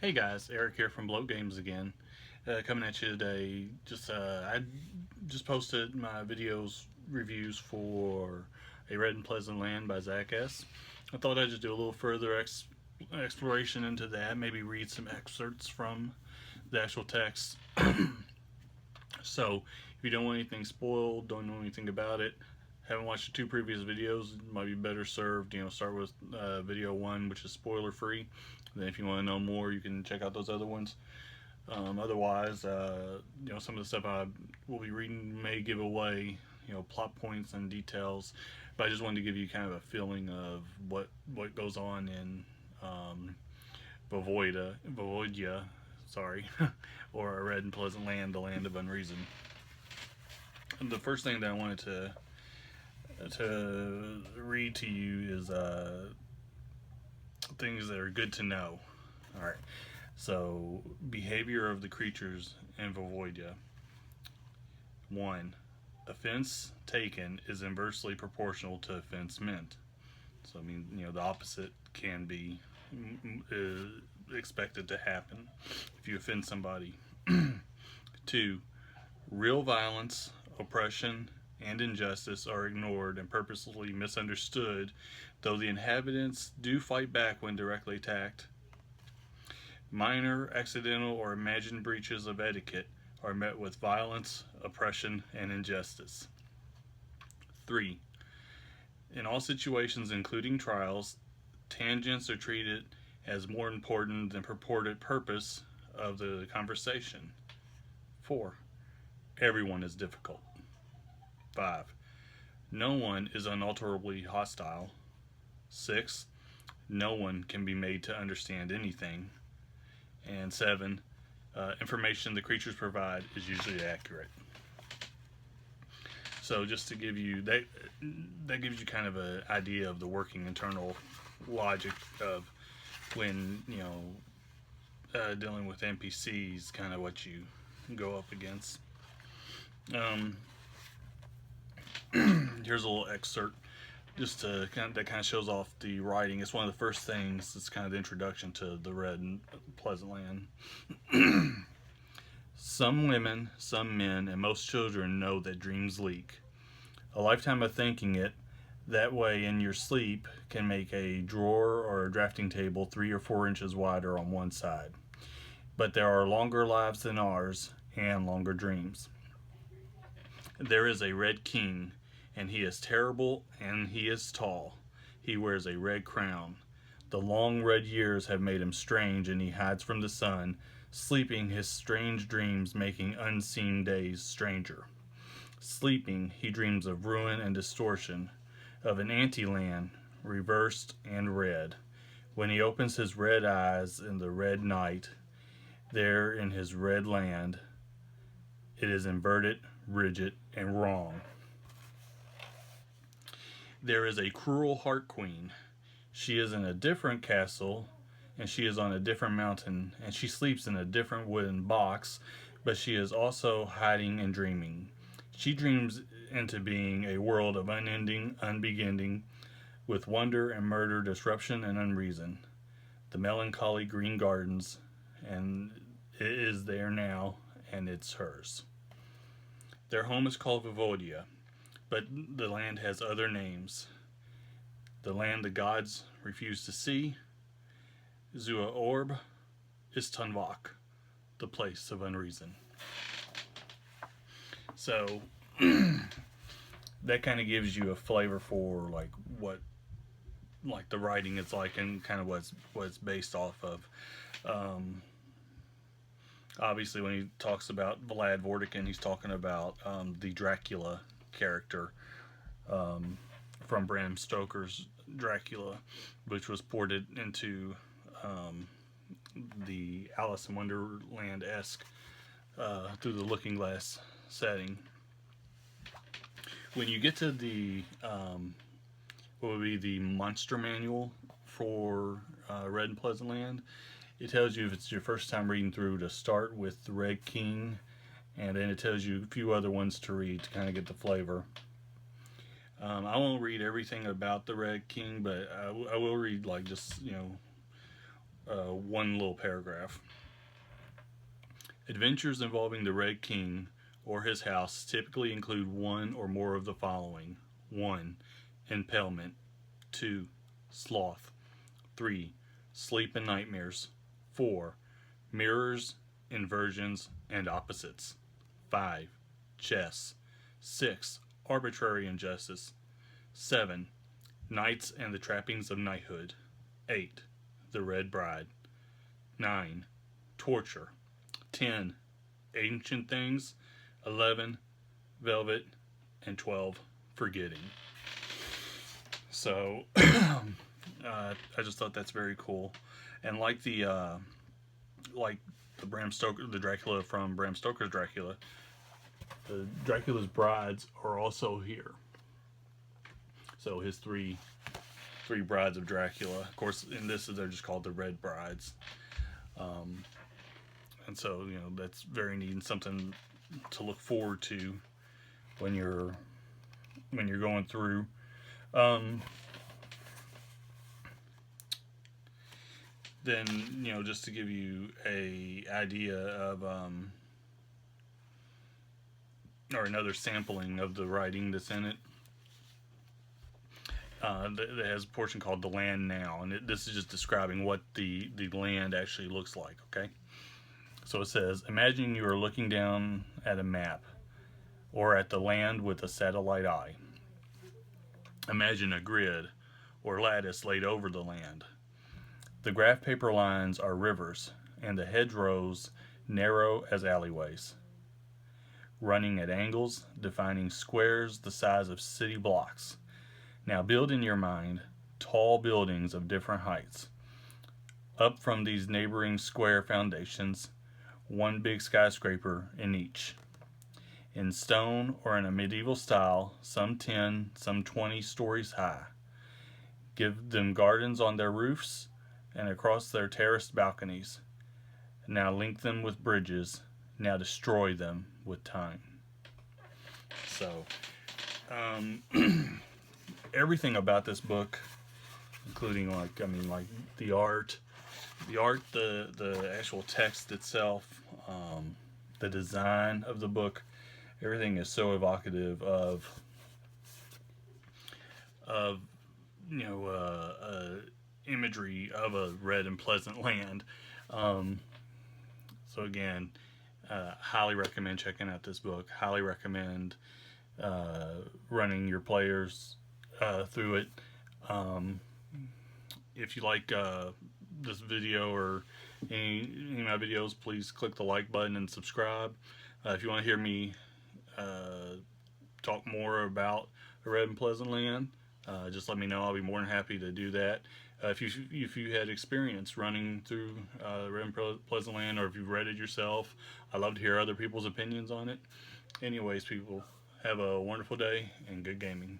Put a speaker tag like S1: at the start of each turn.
S1: Hey guys, Eric here from Bloat Games again. Coming at you today. I just posted my videos reviews for A Red and Pleasant Land by Zach S. I thought I'd just do a little further exploration into that, maybe read some excerpts from the actual text. So, if you don't want anything spoiled, don't know anything about it, haven't watched the two previous videos, it might be better served, start with video one, which is spoiler free. Then if you want to know more, you can check out those other ones. Otherwise, some of the stuff I will be reading may give away, plot points and details. But I just wanted to give you kind of a feeling of what goes on in Voivodia, sorry, or A Red and Pleasant Land, the Land of Unreason. And the first thing that I wanted to read to you is things that are good to know. All right. So, behavior of the creatures in Voivodia. 1. Offense taken is inversely proportional to offense meant. So, the opposite can be expected to happen if you offend somebody. 2. Real violence, oppression, and injustice are ignored and purposely misunderstood, though the inhabitants do fight back when directly attacked. Minor, accidental, or imagined breaches of etiquette are met with violence, oppression, and injustice. 3. In all situations, including trials, tangents are treated as more important than purported purpose of the conversation. 4. Everyone is difficult. 5. No one is unalterably hostile. 6. No one can be made to understand anything. And 7. Information the creatures provide is usually accurate. So just to give you that gives you kind of an idea of the working internal logic of when dealing with NPCs, kind of what you go up against. Here's a little excerpt just to that kind of shows off the writing. It's one of the first things. It's kind of the introduction to the Red and Pleasant Land. Some women, some men, and most children know that dreams leak. A lifetime of thinking it that way in your sleep can make a drawer or a drafting table 3 or 4 inches wider on one side. But there are longer lives than ours and longer dreams. There is a red king, and he is terrible and he is tall. He wears a red crown. The long red years have made him strange, and he hides from the sun, sleeping his strange dreams, making unseen days stranger. Sleeping, he dreams of ruin and distortion, of an anti-land, reversed and red. When he opens his red eyes in the red night, there in his red land, it is inverted, rigid, and wrong. There is a cruel heart queen. She is in a different castle, and she is on a different mountain, and she sleeps in a different wooden box, but she is also hiding and dreaming. She dreams into being a world of unending, unbeginning, with wonder and murder, disruption and unreason. The melancholy green gardens, and it is there now, and it's hers. Their home is called Voivodia, but the land has other names. The land the gods refuse to see, Zua Orb, is Tunvok, the place of unreason. So that kind of gives you a flavor for what the writing is like, and kind of what it's based off of. Obviously, when he talks about Vlad Vortican, he's talking about the Dracula character from Bram Stoker's Dracula, which was ported into the Alice in Wonderland-esque through the Looking Glass setting. When you get to the what would be the monster manual for Red and Pleasant Land, it tells you, if it's your first time reading through, to start with the Red King, and then it tells you a few other ones to read to kind of get the flavor. I won't read everything about the Red King, but I will read one little paragraph. Adventures involving the Red King or his house typically include one or more of the following: 1. Impalement. 2. Sloth. 3. Sleep and nightmares. 4. Mirrors, inversions, and opposites. 5. Chess. 6. Arbitrary injustice. 7. Knights and the trappings of knighthood. 8. The Red Bride. 9. Torture. 10. Ancient things. 11. Velvet. And 12. Forgetting. So, I just thought that's very cool, and like the Bram Stoker, the Dracula from Bram Stoker's Dracula, the Dracula's brides are also here. So his three brides of Dracula. Of course, in this they're just called the Red Brides, and so that's very neat and something to look forward to when you're going through. Then just to give you a idea of or another sampling of the writing that's in it, that has a portion called "The Land Now," and this is just describing what the land actually looks like. Okay, so it says, imagine you are looking down at a map or at the land with a satellite eye. Imagine a grid or lattice laid over the land. The graph paper lines are rivers, and the hedgerows narrow as alleyways, running at angles, defining squares the size of city blocks. Now build in your mind tall buildings of different heights. Up from these neighboring square foundations, one big skyscraper in each. In stone or in a medieval style, some 10, some 20 stories high. Give them gardens on their roofs and across their terraced balconies. Now link them with bridges. Now destroy them with time. So, everything about this book, including the art, the actual text itself, the design of the book, everything is so evocative of imagery of a red and pleasant land. So again, highly recommend checking out this book. Highly recommend running your players through it. If you like this video or any of my videos, please click the like button and subscribe. If you want to hear me talk more about the Red and Pleasant Land, just let me know. I'll be more than happy to do that. If you had experience running through Red and Pleasant Land, or if you've read it yourself, I'd love to hear other people's opinions on it. Anyways, people, have a wonderful day and good gaming.